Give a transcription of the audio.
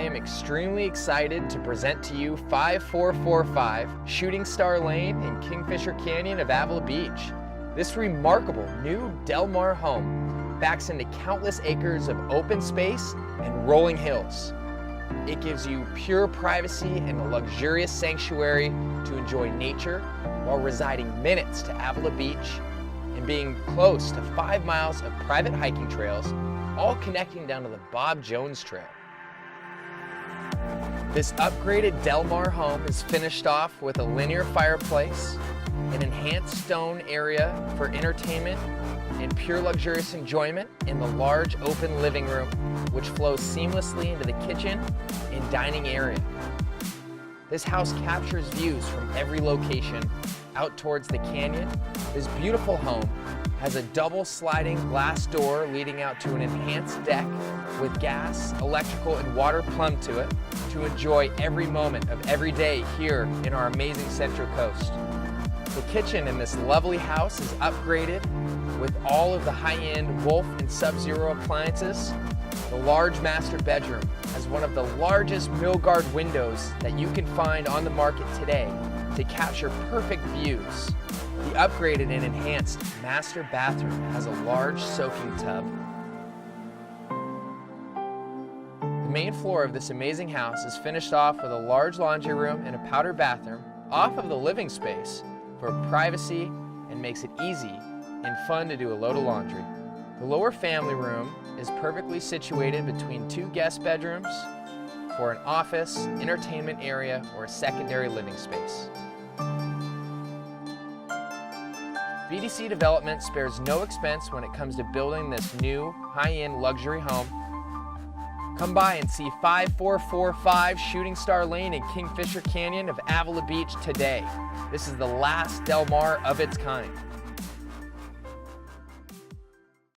I am extremely excited to present to you 5445 Shooting Star Lane in Kingfisher Canyon of Avila Beach. This remarkable new Del Mar home backs into countless acres of open space and rolling hills. It gives you pure privacy and a luxurious sanctuary to enjoy nature while residing minutes to Avila Beach and being close to 5 miles of private hiking trails, all connecting down to the Bob Jones Trail. This upgraded Del Mar home is finished off with a linear fireplace, an enhanced stone area for entertainment and pure luxurious enjoyment in the large open living room, which flows seamlessly into the kitchen and dining area. This house captures views from every location out towards the canyon. This beautiful home has a double sliding glass door leading out to an enhanced deck with gas, electrical, and water plumbed to it to enjoy every moment of every day here in our amazing Central Coast. The kitchen in this lovely house is upgraded with all of the high-end Wolf and Sub-Zero appliances. The large master bedroom has one of the largest Milgard windows that you can find on the market today to capture perfect views. The upgraded and enhanced master bathroom has a large soaking tub. The main floor of this amazing house is finished off with a large laundry room and a powder bathroom off of the living space for privacy and makes it easy and fun to do a load of laundry. The lower family room is perfectly situated between 2 guest bedrooms for an office, entertainment area, or a secondary living space. BDC Development spares no expense when it comes to building this new high-end luxury home. Come by and see 5445 Shooting Star Lane in Kingfisher Canyon of Avila Beach today. This is the last Del Mar of its kind.